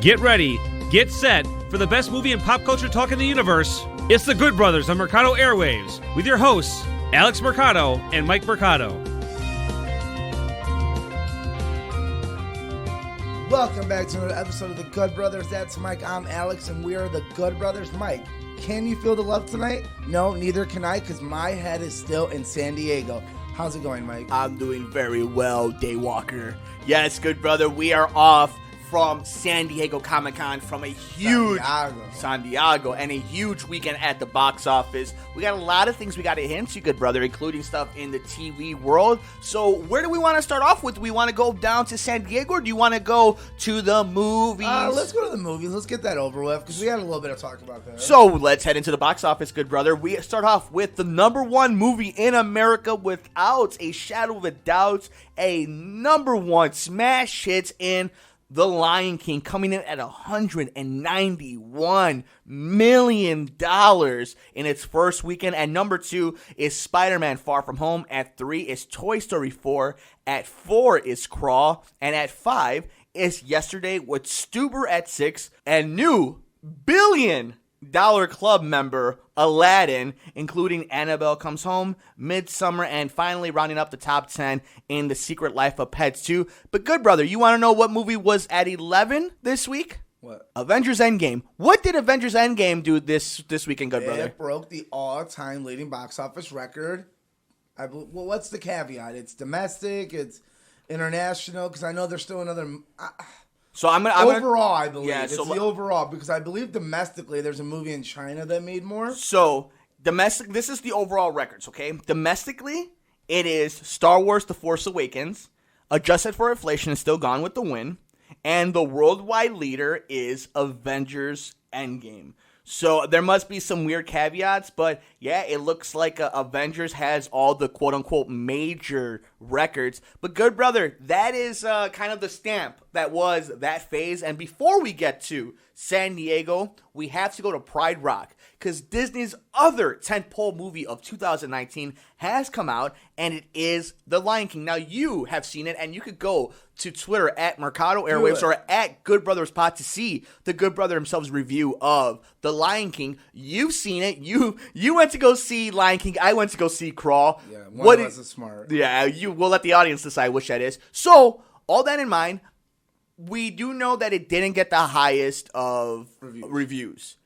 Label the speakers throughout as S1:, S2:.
S1: Get ready, get set for the best movie and pop culture talk in the universe. It's The Good Brothers on Mercado Airwaves with your hosts, Alex Mercado and Mike Mercado.
S2: Welcome back to another episode of The Good Brothers. That's Mike, I'm Alex, and we are The Good Brothers. Mike, can you feel the love tonight? No, neither can I, because my head is still in San Diego. How's it going, Mike?
S3: I'm doing very well, Daywalker. Yes, good brother, we are off from San Diego Comic-Con from a huge San Diego and a huge weekend at the box office. We got a lot of things we got to hit into, good brother, including stuff in the TV world. So where do we want to start off with? Do we want to go down to San Diego, or do you want to go to the movies?
S2: Let's go to the movies. Let's get that over with, because we had a little bit of talk about that.
S3: So let's head into the box office, good brother. We start off with the number one movie in America, without a shadow of a doubt, a number one smash hit in The Lion King, coming in at $191 million in its first weekend. At number 2 is Spider-Man Far From Home. At 3 is Toy Story 4. At 4 is Crawl. And at 5 is Yesterday with Stuber at 6. And new billion-dollar club member Aladdin, including Annabelle Comes Home, Midsummer, and finally rounding up the top 10 in The Secret Life of Pets 2. But good brother, you want to know what movie was at 11 this week?
S2: What?
S3: Avengers Endgame. What did Avengers Endgame do this weekend, good brother?
S2: It broke the all-time leading box office record. Well, what's the caveat? It's domestic, it's international, because I know there's still another...
S3: So I'm gonna
S2: overall, I believe.
S3: Yeah,
S2: it's
S3: so
S2: the overall, because I believe domestically there's a movie in China that made more.
S3: So, this is the overall records, okay? Domestically, it is Star Wars The Force Awakens, adjusted for inflation, is still Gone with the Wind, and the worldwide leader is Avengers Endgame. So there must be some weird caveats, but yeah, it looks like Avengers has all the quote-unquote major records. But good brother, that is kind of the stamp that was that phase. And before we get to San Diego, we have to go to Pride Rock, because Disney's other tentpole movie of 2019 has come out, and it is The Lion King. Now, you have seen it, and you could go to Twitter at Mercado Airwaves or at Good Brothers Pod to see the Good Brother himself's review of The Lion King. You've seen it. You went to go see Lion King. I went to go see Crawl.
S2: Yeah, one of us is smart.
S3: Yeah, we'll let the audience decide which that is. So, all that in mind, we do know that it didn't get the highest of reviews.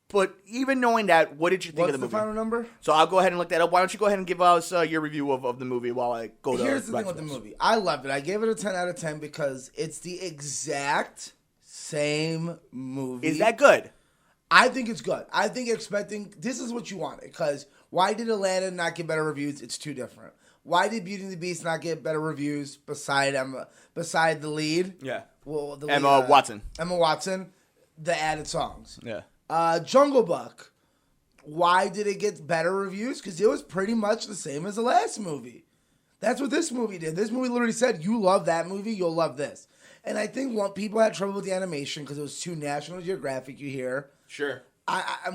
S3: But even knowing that, what did you think of the movie?
S2: What's the final number?
S3: So I'll go ahead and look that up. Why don't you go ahead and give us your review of the movie while I go to
S2: Here's the thing with the movie. I loved it. I gave it a 10 out of 10 because it's the exact same movie.
S3: Is that good?
S2: I think it's good. I think this is what you wanted. Because why did Aladdin not get better reviews? It's too different. Why did Beauty and the Beast not get better reviews beside the lead?
S3: Yeah.
S2: Well, the
S3: Emma
S2: lead,
S3: Watson.
S2: Emma Watson, the added songs.
S3: Yeah.
S2: Jungle Book. Why did it get better reviews? Because it was pretty much the same as the last movie. That's what this movie did. This movie literally said, you love that movie, you'll love this. And I think people had trouble with the animation because it was too National Geographic, you hear.
S3: Sure.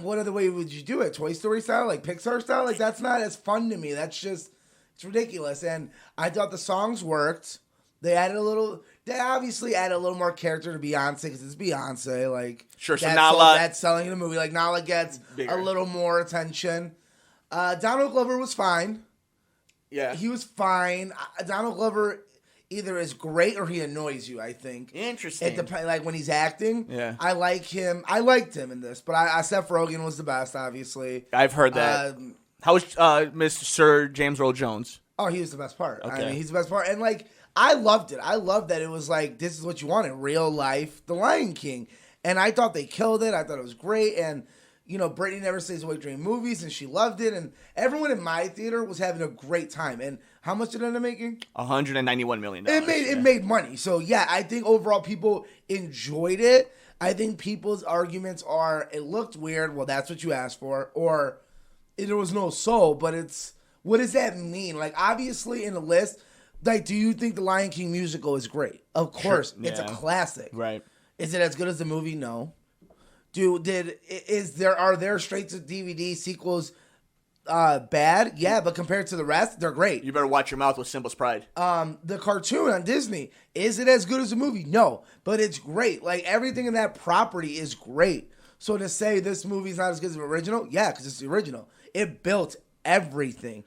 S2: What other way would you do it? Toy Story style? Like Pixar style? Like, that's not as fun to me. That's just, it's ridiculous. And I thought the songs worked. They obviously added a little more character to Beyonce because it's Beyonce. Like,
S3: sure, so Nala,
S2: that's selling the movie. Like, Nala gets bigger. A little more attention. Donald Glover was fine.
S3: Yeah.
S2: He was fine. Donald Glover either is great or he annoys you, I think.
S3: Interesting.
S2: It depends, like when he's acting.
S3: Yeah.
S2: I like him. I liked him in this, but Seth Rogen was the best, obviously.
S3: I've heard that. How was Mr. Sir James Earl Jones?
S2: Oh, he was the best part.
S3: Okay.
S2: I mean, he's the best part. And like, I loved it. I loved that it was like, this is what you want in real life, The Lion King. And I thought they killed it. I thought it was great. And, you know, Brittany never stays awake during movies, and she loved it. And everyone in my theater was having a great time. And how much did it end up making?
S3: $191 million.
S2: It made money. So, yeah, I think overall people enjoyed it. I think people's arguments are, it looked weird. Well, that's what you asked for. Or there was no soul, but it's, what does that mean? Like, obviously in the list, like, do you think the Lion King musical is great? Of course. Sure, yeah. It's a classic.
S3: Right.
S2: Is it as good as the movie? No. Are there straight to DVD sequels bad, yeah, but compared to the rest, they're great.
S3: You better watch your mouth with Simba's Pride.
S2: The cartoon on Disney, is it as good as the movie? No, but it's great. Like, everything in that property is great. So to say this movie's not as good as the original, yeah, because it's the original. It built everything.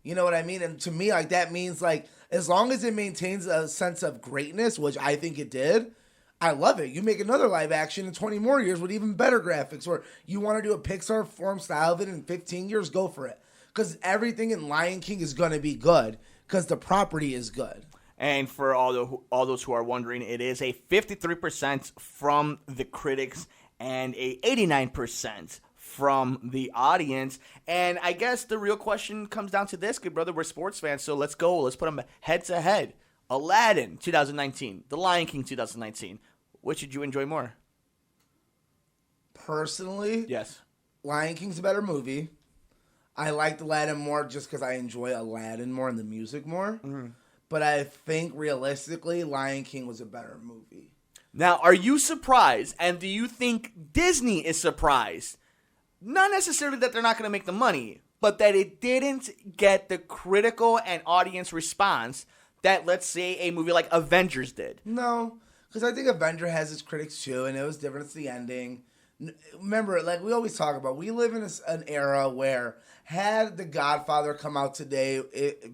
S2: You know what I mean? And to me, like, that means, like, as long as it maintains a sense of greatness, which I think it did, I love it. You make another live action in 20 more years with even better graphics, or you want to do a Pixar form style of it in 15 years, go for it. Because everything in Lion King is going to be good because the property is good.
S3: And for all those who are wondering, it is a 53% from the critics and a 89% from the audience. And I guess the real question comes down to this, good brother. We're sports fans, so let's go. Let's put them head to head. Aladdin 2019, The Lion King 2019. Which did you enjoy more?
S2: Personally,
S3: Yes.
S2: Lion King's a better movie. I liked Aladdin more just because I enjoy Aladdin more and the music more. Mm-hmm. But I think realistically, Lion King was a better movie.
S3: Now, are you surprised, and do you think Disney is surprised? Not necessarily that they're not going to make the money, but that it didn't get the critical and audience response that, let's say, a movie like Avengers did.
S2: No, because I think Avenger has its critics too, and it was different. It's the ending. Remember, like we always talk about, we live in an era where had The Godfather come out today,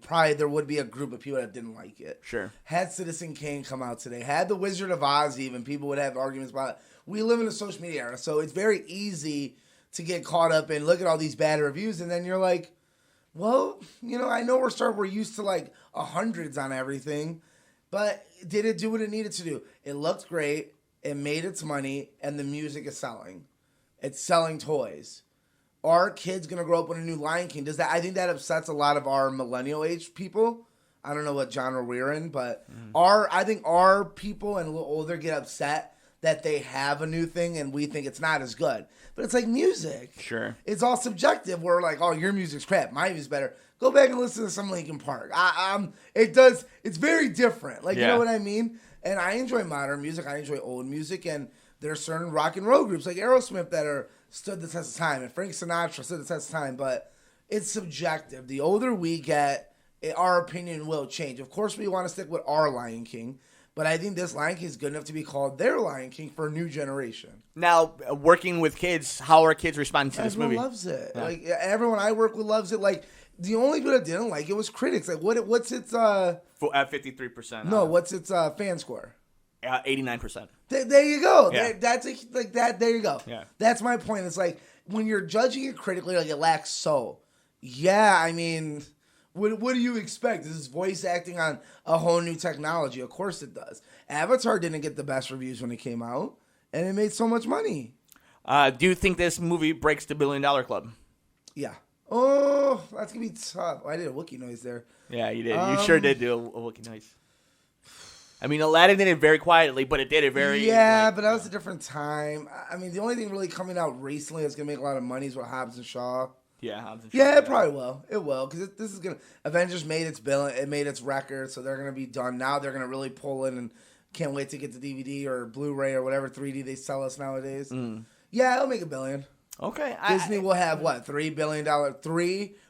S2: probably there would be a group of people that didn't like it.
S3: Sure.
S2: Had Citizen Kane come out today, had The Wizard of Oz even, people would have arguments about it. We live in a social media era, so it's very easy to get caught up and look at all these bad reviews, and then you're like, well, you know, I know we're used to like hundreds on everything, but did it do what it needed to do? It looked great, it made its money, and the music is selling. It's selling toys. Are kids gonna grow up with a new Lion King? I think that upsets a lot of our millennial age people. I don't know what genre we're in, but I think our people and a little older get upset that they have a new thing and we think it's not as good. But it's like music.
S3: Sure.
S2: It's all subjective. We're like, oh, your music's crap. My music's better. Go back and listen to some Linkin Park. It's very different. Like, You know what I mean? And I enjoy modern music. I enjoy old music. And there are certain rock and roll groups like Aerosmith that stood the test of time. And Frank Sinatra stood the test of time. But it's subjective. The older we get, our opinion will change. Of course, we want to stick with our Lion King. But I think this Lion King is good enough to be called their Lion King for a new generation.
S3: Now, working with kids, how are kids responding to this movie?
S2: Everyone loves it. Yeah. Like, everyone I work with loves it. Like, the only people that didn't like it was critics. Like, what's its
S3: at 53%.
S2: No, what's its fan score?
S3: 89%.
S2: There you go.
S3: Yeah.
S2: There you go.
S3: Yeah.
S2: That's my point. It's like when you're judging it critically, like it lacks soul. Yeah, I mean, what do you expect? This is voice acting on a whole new technology. Of course it does. Avatar didn't get the best reviews when it came out, and it made so much money.
S3: Do you think this movie breaks the $1 billion club?
S2: Yeah. Oh, that's going to be tough. Oh, I did a Wookiee noise there.
S3: Yeah, you did. You sure did do a Wookiee noise. I mean, Aladdin did it very quietly, but it did it very...
S2: Yeah, but that was a different time. I mean, the only thing really coming out recently that's going to make a lot of money is with Hobbs and Shaw.
S3: Yeah, Hobbs and Shaw.
S2: Yeah, it probably will. It will, because this is going to... Avengers made its bill, it made its record, so they're going to be done. Now they're going to really pull in and can't wait to get the DVD or Blu-ray or whatever 3D they sell us nowadays. Yeah, it'll make $1 billion.
S3: Okay.
S2: Disney will have, what, $3 billion?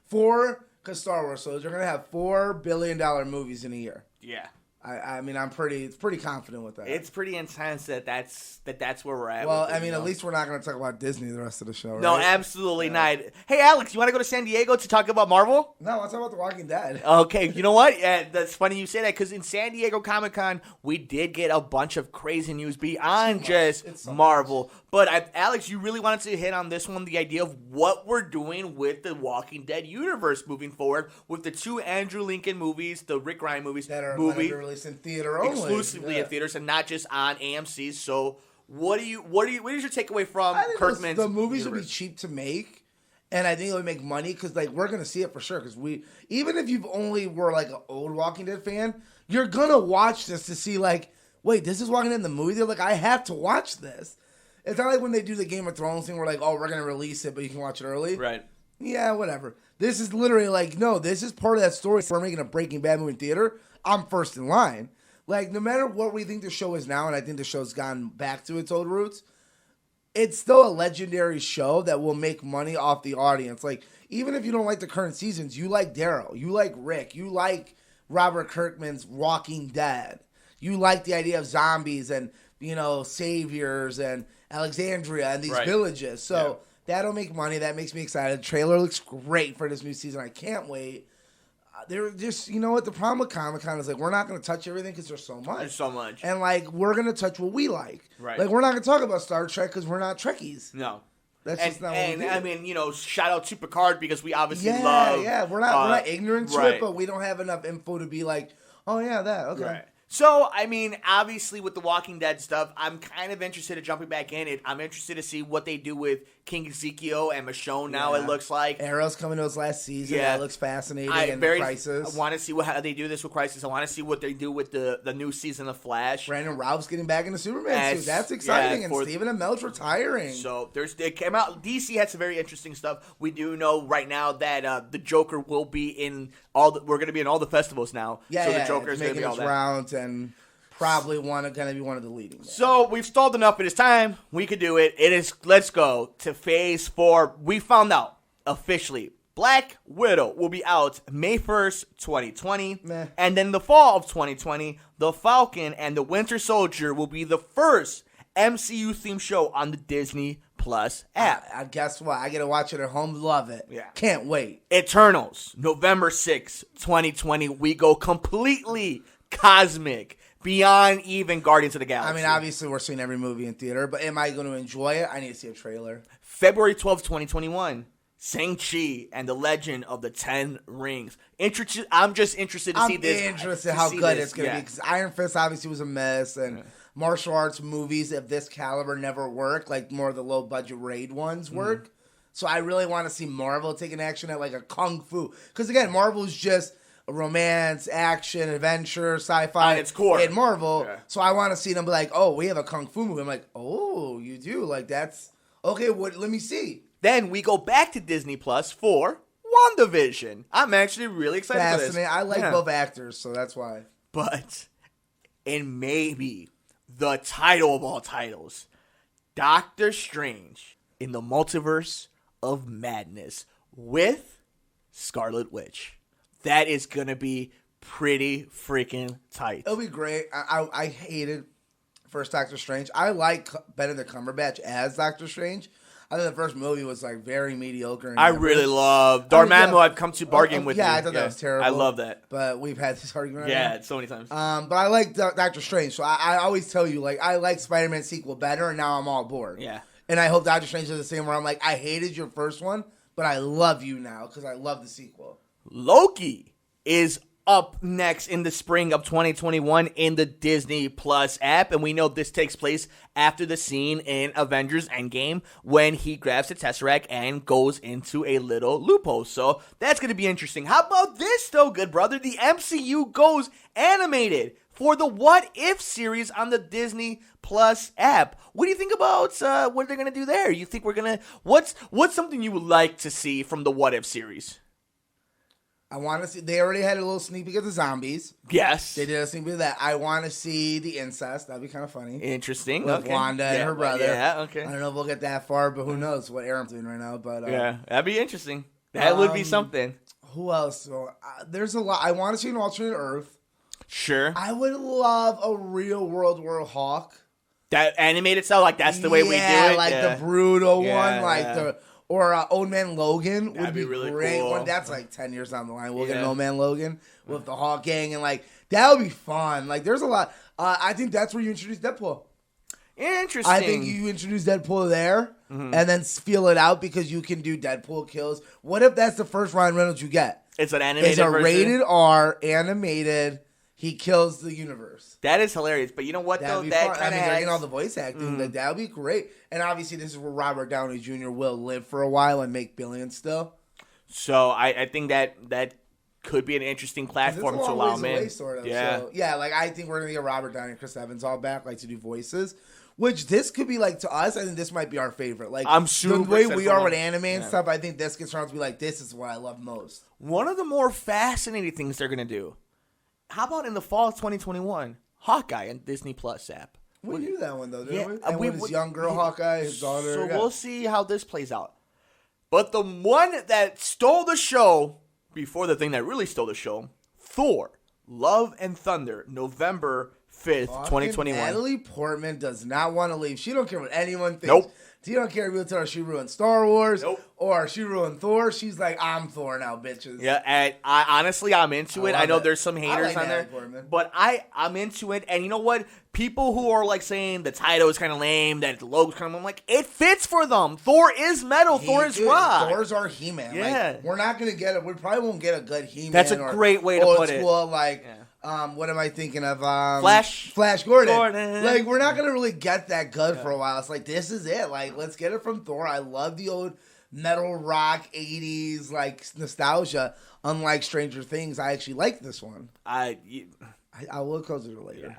S2: 4? Because Star Wars, so they're going to have $4 billion movies in a year.
S3: Yeah.
S2: I mean, I'm pretty confident with that.
S3: It's pretty intense that's where we're at.
S2: Well,
S3: with it,
S2: I mean, at least we're not going to talk about Disney the rest of the show, right?
S3: No, absolutely not. Hey, Alex, you want to go to San Diego to talk about Marvel?
S2: No, let's talk about The Walking Dead.
S3: Okay, you know what? Yeah, that's funny you say that because in San Diego Comic-Con, we did get a bunch of crazy news beyond just Marvel. But Alex, you really wanted to hit on this one, the idea of what we're doing with the Walking Dead universe moving forward with the 2 Andrew Lincoln movies, the Rick Ryan movies.
S2: That are released in theater only.
S3: Exclusively in theaters and not just on AMC. So what is your takeaway from Kirkman's
S2: the movies
S3: universe?
S2: will be cheap to make, and I think it would make money because like we're gonna see it for sure. Because even if you've only were like an old Walking Dead fan, you're gonna watch this to see like, wait, this is Walking Dead in the movie. They're like, I have to watch this. It's not like when they do the Game of Thrones thing where like, oh, we're gonna release it, but you can watch it early.
S3: Right.
S2: Yeah, whatever. This is literally like, no, this is part of that story. If we're making a Breaking Bad movie in theater, I'm first in line. Like, no matter what we think the show is now, and I think the show's gone back to its old roots, it's still a legendary show that will make money off the audience. Like, even if you don't like the current seasons, you like Daryl, you like Rick, you like Robert Kirkman's Walking Dead, you like the idea of zombies and saviors and Alexandria and these villages. So that'll make money. That makes me excited. The trailer looks great for this new season. I can't wait. They're just, the problem with Comic-Con is, like, we're not going to touch everything because there's so much.
S3: There's so much.
S2: And, like, we're going to touch what we like.
S3: Right.
S2: Like, we're not going to talk about Star Trek because we're not Trekkies.
S3: No.
S2: That's just not what we do.
S3: I mean, shout out to Picard because we obviously love...
S2: Yeah, we're not ignorant to it, but we don't have enough info to be like, oh, yeah, that, okay.
S3: Right. So, I mean, obviously with the Walking Dead stuff, I'm kind of interested in jumping back in it. I'm interested to see what they do with King Ezekiel and Michonne now, it looks like.
S2: Arrow's coming to his last season. Yeah. That looks fascinating. Crisis.
S3: I want to see how they do this with Crisis. I want to see what they do with the new season of Flash.
S2: Brandon Routh's getting back into Superman suit. That's exciting. And Stephen Amell's retiring.
S3: So, it came out. DC had some very interesting stuff. We do know right now that the Joker will be in we're going to be in all the festivals now.
S2: Yeah,
S3: so the Joker's going to be all that.
S2: Rounds and probably going to be one of the leading guys.
S3: So we've stalled enough. It is time. We could do it. Let's go to Phase 4. We found out officially Black Widow will be out May 1st, 2020.
S2: Meh.
S3: And then the fall of 2020, The Falcon and the Winter Soldier will be the first MCU-themed show on the Disney Plus app.
S2: I guess what? I get to watch it at home. Love it.
S3: Yeah.
S2: Can't wait.
S3: Eternals, November 6th, 2020. We go completely cosmic, beyond even Guardians of the Galaxy.
S2: I mean, obviously, we're seeing every movie in theater, but am I going to enjoy it? I need to see a trailer.
S3: February 12th, 2021. Shang-Chi and the Legend of the Ten Rings. I'm just interested to see this.
S2: I'm interested how good it's going to be, because Iron Fist obviously was a mess, and martial arts movies of this caliber never work, like more of the low-budget raid ones work. So I really want to see Marvel taking action at like a kung fu. Because again, Marvel's just romance, action, adventure, sci-fi.
S3: On its core.
S2: In Marvel.
S3: Yeah.
S2: So I want to see them be like, oh, we have a kung fu movie. I'm like, oh, you do? Like, that's... Okay, let me see.
S3: Then we go back to Disney Plus for WandaVision. I'm actually really excited for this.
S2: I like both actors, so that's why.
S3: But, and maybe the title of all titles, Doctor Strange in the Multiverse of Madness with Scarlet Witch. That is going to be pretty freaking tight.
S2: It'll be great. I hated first Doctor Strange. I like Benedict Cumberbatch as Doctor Strange. I think the first movie was like very mediocre.
S3: I really love Dormammu. I've come to bargain with you.
S2: Yeah, I thought that was terrible.
S3: I love that.
S2: But we've had this argument.
S3: So many times.
S2: But I like Doctor Strange. So I always tell you, like, I like Spider-Man sequel better, and now I'm all aboard.
S3: Yeah.
S2: And I hope Doctor Strange does the same, where I'm like, I hated your first one, but I love you now because I love the sequel.
S3: Loki is up next in the spring of 2021 in the Disney Plus app, and we know this takes place after the scene in Avengers Endgame when he grabs the Tesseract and goes into a little loophole. So that's going to be interesting. How about this though, good brother? The MCU goes animated for the What If series on the Disney Plus app. What do you think about what they're going to do there? You think we're going to... What's something you would like to see from the What If series?
S2: I want to see... They already had a little sneak peek of the zombies.
S3: Yes.
S2: They did a sneak peek of that. I want to see the incest. That'd be kind of funny.
S3: Interesting.
S2: With Wanda and her brother.
S3: Yeah, okay.
S2: I don't know if we'll get that far, but who knows what Aaron's doing right now. But
S3: yeah, that'd be interesting. That would be something.
S2: Who else? So, there's a lot. I want to see an alternate Earth.
S3: Sure.
S2: I would love a real World War Hawk.
S3: That animated style, like that's the way we do it?
S2: Like the brutal one, like or Old Man Logan would be
S3: really
S2: great.
S3: cool.
S2: That's like 10 years down the line. We'll get an Old Man Logan with the Hawk Gang, and like that would be fun. Like there's a lot. I think that's where you introduce Deadpool.
S3: Interesting.
S2: I think you introduce Deadpool there, and then feel it out because you can do Deadpool kills. What if that's the first Ryan Reynolds you get?
S3: It's an animated
S2: version.
S3: version.
S2: Rated R animated. He kills the universe.
S3: That is hilarious. But you know what, though?
S2: That kind of getting all the voice acting. Like, that would be great. And obviously, this is where Robert Downey Jr. will live for a while and make billions still.
S3: So, I think that could be an interesting platform to allow him in.
S2: Sort of. Yeah. So, yeah, like, I think we're going to get Robert Downey and Chris Evans all back, like, to do voices. Which this could be, like, to us, I think this might be our favorite. Like,
S3: I'm super
S2: the way we are with anime and stuff, I think this gets around to be like, this is what I love most.
S3: One of the more fascinating things they're going to do. How about in the fall of 2021, Hawkeye and Disney Plus app?
S2: We knew that one, though, didn't we? And with his young girl, Hawkeye, his daughter.
S3: So we'll see how this plays out. But the one that stole the show before the thing that really stole the show, Thor, Love and Thunder, November 5th, 2021.
S2: Natalie Portman does not want to leave. She don't care what anyone thinks.
S3: Nope.
S2: She don't care if you tell her she ruined Star Wars
S3: or
S2: she ruined Thor. She's like, I'm Thor now, bitches.
S3: Yeah, and honestly, I'm into it. I know there's some haters on there, but I'm into it. And you know what? People who are like saying the title is kind of lame, that the logo's kind of, I'm like, it fits for them. Thor is metal. Thor is rock.
S2: Thor's our He-Man.
S3: Yeah.
S2: Like, we're not going to get it. We probably won't get a good He-Man.
S3: That's a great way to put it.
S2: Like, what am I thinking of?
S3: Flash
S2: Gordon. Like, we're not going to really get that good for a while. It's like, this is it. Like, let's get it from Thor. I love the old metal rock 80s, like, nostalgia. Unlike Stranger Things, I actually like this one. I will close it later.
S3: Yeah.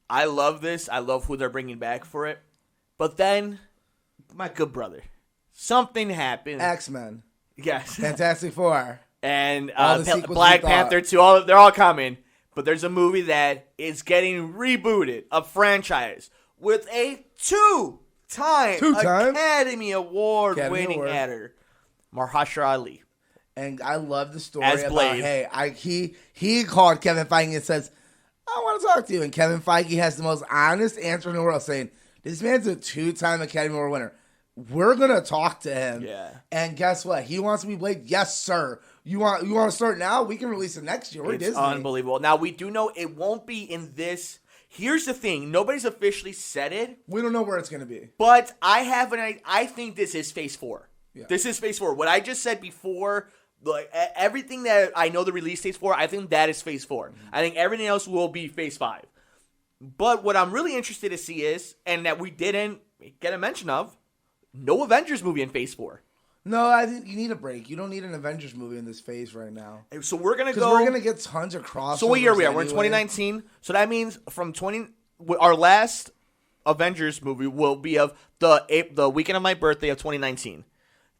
S3: I love this. I love who they're bringing back for it. But then, my good brother, something happened.
S2: X-Men.
S3: Yes.
S2: Fantastic Four.
S3: And Black Panther 2. They're all coming. But there's a movie that is getting rebooted, a franchise, with a two-time Academy Award-winning actor, Mahershala Ali.
S2: And I love the story
S3: as
S2: about,
S3: Blade.
S2: He called Kevin Feige and says, I want to talk to you. And Kevin Feige has the most honest answer in the world, saying, this man's a two-time Academy Award winner. We're going to talk to him.
S3: Yeah.
S2: And guess what? He wants to be Blade? Yes, sir. You want to start now? We can release it next year. We're Disney.
S3: Unbelievable. Now, we do know it won't be in this. Here's the thing. Nobody's officially said it.
S2: We don't know where it's going to be.
S3: But I think this is Phase 4.
S2: Yeah.
S3: This is Phase 4. What I just said before, like everything that I know the release date's for, I think that is Phase 4. Mm-hmm. I think everything else will be Phase 5. But what I'm really interested to see is, and that we didn't get a mention of, no Avengers movie in Phase 4.
S2: No, I think you need a break. You don't need an Avengers movie in this phase right now.
S3: So we're going to
S2: go... Because we're going to get tons of crossovers.
S3: So what year are we at? We're in 2019. So that means from our last Avengers movie will be of the weekend of my birthday of 2019.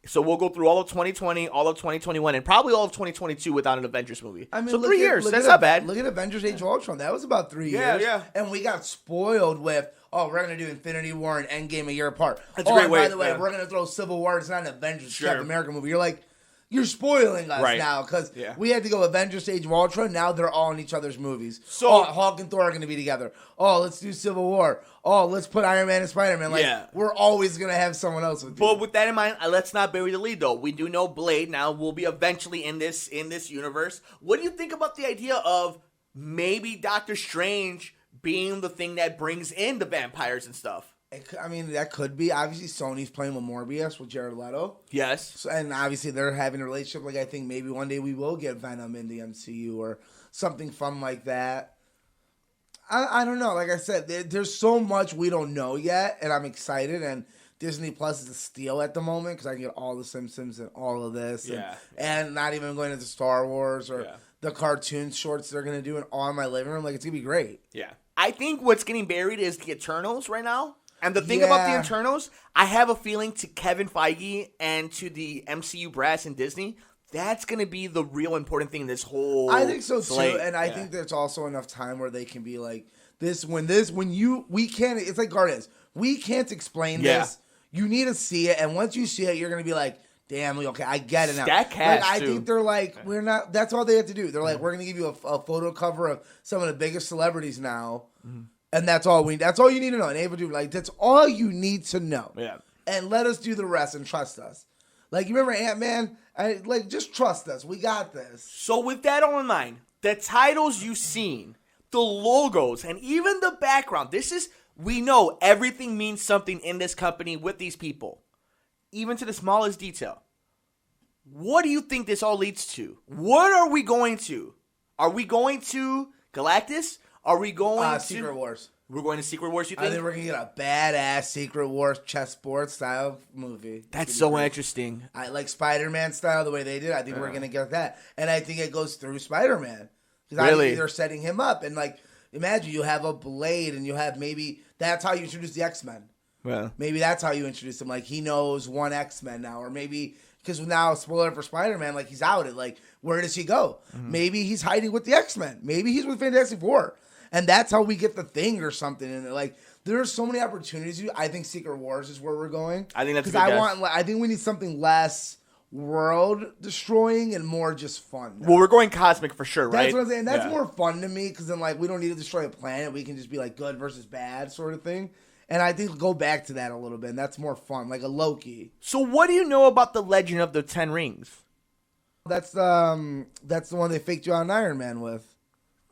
S3: So we'll go through all of 2020, all of 2021, and probably all of 2022 without an Avengers movie. I mean, so 3 years. That's not bad.
S2: Look at Avengers Age of Ultron. That was about 3 years.
S3: Yeah.
S2: And we got spoiled with, we're going to do Infinity War and Endgame a year apart.
S3: That's a great way.
S2: By the way, we're going to throw Civil War. It's not an Avengers Captain America movie. You're like, you're spoiling us now because we had to go Avengers Age of Ultron. Now they're all in each other's movies. So Hulk and Thor are going to be together. Let's do Civil War. Let's put Iron Man and Spider-Man. We're always going to have someone else with you.
S3: But with that in mind, let's not bury the lead, though. We do know Blade now will be eventually in this universe. What do you think about the idea of maybe Doctor Strange being the thing that brings in the vampires and stuff?
S2: That could be. Obviously, Sony's playing with Morbius with Jared Leto.
S3: Yes.
S2: And obviously, they're having a relationship. Like, I think maybe one day we will get Venom in the MCU or something fun like that. I don't know. Like I said, there's so much we don't know yet, and I'm excited. And Disney Plus is a steal at the moment because I can get all the Simpsons and all of this. And not even going into Star Wars or the cartoon shorts they're going to do in all my living room. Like, it's going to be great.
S3: Yeah. I think what's getting buried is the Eternals right now. And the thing about the Eternals, I have a feeling to Kevin Feige and to the MCU brass and Disney, that's going to be the real important thing in this whole
S2: I think so,
S3: slate.
S2: too. And I think there's also enough time where they can be like, we can't, it's like Guardians. We can't explain this. You need to see it. And once you see it, you're going to be like, damn, okay, I get it now.
S3: That cast,
S2: I think they're like, we're not, that's all they have to do. They're like, we're going to give you a photo cover of some of the biggest celebrities now. Mm-hmm. And that's all you need to know. And able to that's all you need to know.
S3: Yeah.
S2: And let us do the rest and trust us. Like, you remember Ant-Man? Just trust us. We got this.
S3: So with that all in mind, the titles you've seen, the logos, and even the background, we know everything means something in this company with these people. Even to the smallest detail. What do you think this all leads to? What are we going to? Are we going to Galactus? Are we going to...
S2: Secret Wars.
S3: We're going to Secret Wars, you think?
S2: I think we're going to get a badass Secret Wars chessboard style movie.
S3: That's so interesting.
S2: I like Spider-Man style, the way they did. I think we're going to get that. And I think it goes through Spider-Man. Because I think they're setting him up. And, imagine you have a Blade and you have maybe... That's how you introduce the X-Men.
S3: Well,
S2: maybe that's how you introduce him. Like, he knows one X-Men now. Or maybe... Because now, spoiler for Spider-Man, he's outed. Where does he go? Mm-hmm. Maybe he's hiding with the X-Men. Maybe he's with Fantastic Four. And that's how we get the Thing or something. And like, there are so many opportunities. I think Secret Wars is where we're going.
S3: I think that's a good guess.
S2: I think we need something less world destroying and more just fun.
S3: Well, we're going cosmic for sure, right?
S2: That's what I'm saying. That's more fun to me because then like we don't need to destroy a planet. We can just be like good versus bad sort of thing. And I think go back to that a little bit. And that's more fun, like a Loki.
S3: So what do you know about the Legend of the Ten Rings?
S2: That's the one they faked you out in Iron Man with.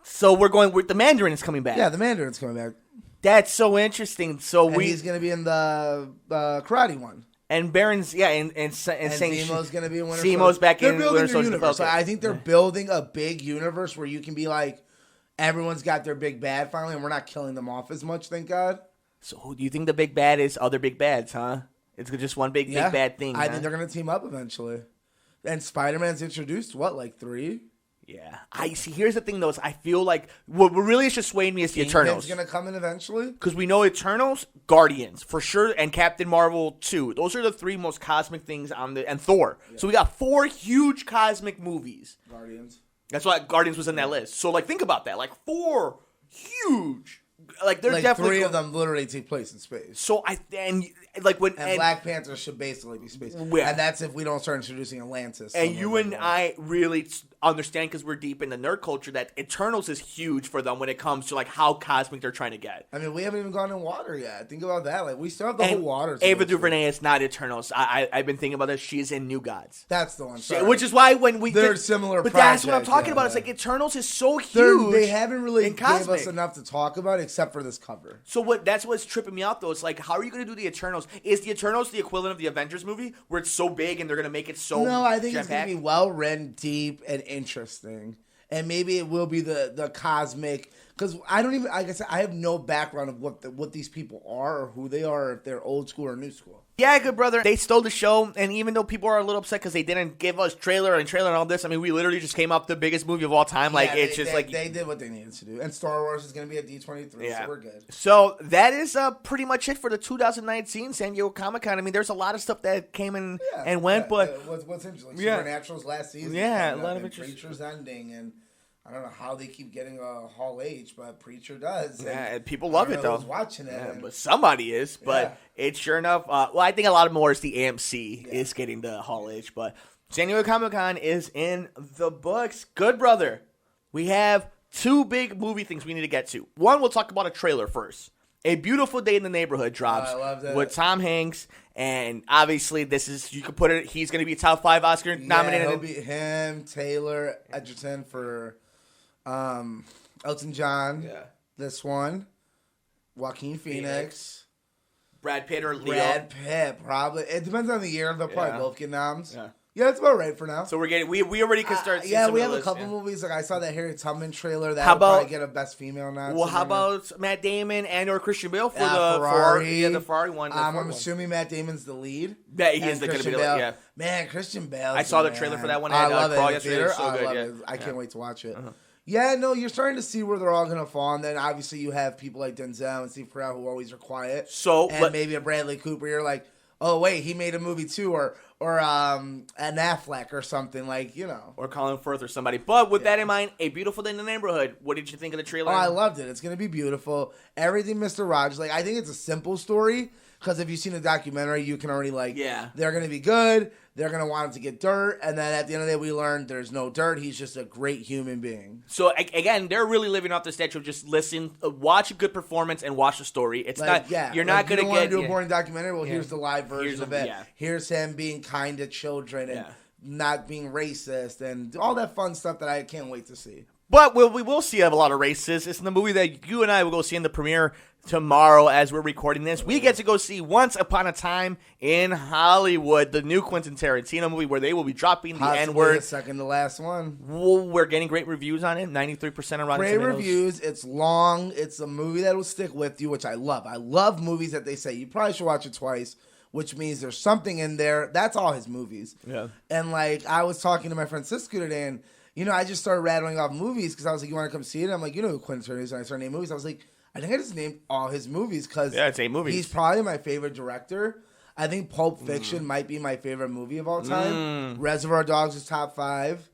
S3: So we're going with the Mandarin is coming back.
S2: Yeah, the Mandarin's coming back.
S3: That's so interesting. So
S2: he's gonna be in the karate one.
S3: And Baron's and
S2: Zemo's gonna be in Winter
S3: Zemo's back in
S2: They're building
S3: Winter
S2: a universe. So I think they're building a big universe where you can be like, everyone's got their big bad finally, and we're not killing them off as much. Thank God.
S3: So who do you think the big bad is? Other big bads, huh? It's just one big bad thing.
S2: I think they're gonna team up eventually. And Spider-Man's introduced like 3?
S3: Yeah, I see. Here's the thing, though: is I feel like what really is just swaying me is the Eternals.
S2: Gonna come in eventually
S3: because we know Eternals, Guardians for sure, and Captain Marvel 2. Those are the 3 most cosmic things and Thor. Yeah. So we got 4 huge cosmic movies.
S2: Guardians.
S3: That's why Guardians was in that list. So like, think about that: like 4 huge. Like they're definitely
S2: 3 of them literally take place in space.
S3: So and
S2: Black Panther should basically be space, and that's if we don't start introducing Atlantis.
S3: And you and I really understand because we're deep in the nerd culture that Eternals is huge for them when it comes to like how cosmic they're trying to get.
S2: I mean, we haven't even gone in water yet. Think about that. Like we still have the whole water.
S3: Ava DuVernay is not Eternals. I've been thinking about this. She's in New Gods.
S2: That's the one.
S3: Which is why when
S2: they're similar.
S3: But that's what I'm talking about. It's like Eternals is so huge.
S2: They haven't really gave us enough to talk about except for this cover.
S3: So that's what's tripping me out though. It's like, how are you going to do the Eternals? Is the Eternals the equivalent of the Avengers movie where it's so big and they're going to make it so?
S2: No, I think it's going to be well written, deep, and interesting. And maybe it will be the cosmic, because I don't even, like I said, I have no background of what these people are or who they are, if they're old school or new school.
S3: Yeah, good brother. They stole the show, and even though people are a little upset because they didn't give us trailer and all this, I mean, we literally just came up the biggest movie of all time. Like,
S2: they did what they needed to do. And Star Wars is going to be at D23, so we're good.
S3: So that is pretty much it for the 2019 San Diego Comic-Con. I mean, there's a lot of stuff that came in and went, but
S2: what's interesting? Supernatural's last season.
S3: Yeah, a lot of interesting.
S2: Preacher's ending, and I don't know how they keep getting a Hall H, but Preacher does.
S3: Yeah, and people love it, though.
S2: Who's watching it.
S3: Yeah, but somebody is. But it's sure enough. Well, I think a lot more is the AMC is getting the Hall H. But San Diego Comic-Con is in the books. Good, brother. We have 2 big movie things we need to get to. One, we'll talk about a trailer first. A Beautiful Day in the Neighborhood drops with Tom Hanks. And obviously, this is, you could put it, he's going to be top 5 Oscar nominated.
S2: It'll be him, Taylor Edgerton for Elton John. Yeah. This one. Joaquin Phoenix.
S3: Brad Pitt or Leo.
S2: Brad Pitt, probably. It depends on the year. They'll probably both get noms. Yeah. Yeah, that's about right for now.
S3: So we're getting we already can start.
S2: We have a couple movies. Like I saw that Harriet Tubman trailer that would probably get a Best Female nod.
S3: Well, how about Matt Damon and or Christian Bale for the
S2: Ferrari?
S3: The Ferrari one.
S2: I'm assuming Matt Damon's the lead.
S3: Yeah, he is going to be the lead. Yeah,
S2: man, Christian Bale.
S3: I saw the trailer for that one.
S2: I love it.
S3: Yesterday. So good.
S2: I can't wait to watch it. Yeah, no, you're starting to see where they're all going to fall, and then obviously you have people like Denzel and Steve Carell who always are quiet. And maybe a Bradley Cooper. You're like, oh wait, he made a movie too, or an Affleck or something, like, you know.
S3: Or Colin Firth or somebody. But with that in mind, A Beautiful Day in the Neighborhood, what did you think of the trailer?
S2: Oh, I loved it. It's going to be beautiful. Everything Mr. Rodgers, like, I think it's a simple story, because if you've seen the documentary, you can already, like, they're going to be good, they're going to want him to get dirt, and then at the end of the day, we learn there's no dirt, he's just a great human being.
S3: So, again, they're really living off the statue of just watch a good performance and watch the story. It's like, not, you're not going to get...
S2: You don't want to do a boring documentary? Well, here's the live version of it. Here's him being kind to children and not being racist and all that fun stuff that I can't wait to see.
S3: But we will see a lot of races. It's in the movie that you and I will go see in the premiere tomorrow as we're recording this. We get to go see Once Upon a Time in Hollywood, the new Quentin Tarantino movie where they will be dropping the N-word.
S2: The second to last one.
S3: Well, we're getting great reviews on it, 93% on Rotten Tomatoes.
S2: Great reviews. It's long. It's a movie that will stick with you, which I love. I love movies that they say you probably should watch it twice, which means there's something in there. That's all his movies. Yeah. And, like, I was talking to my friend Cisco today, and I just started rattling off movies because I was like, you want to come see it? I'm like, you know who Quentin Tarantino is? And I started naming movies. I was like, I think I just named all his movies because
S3: it's 8 movies.
S2: He's probably my favorite director. I think Pulp Fiction might be my favorite movie of all time. Reservoir Dogs is top 5.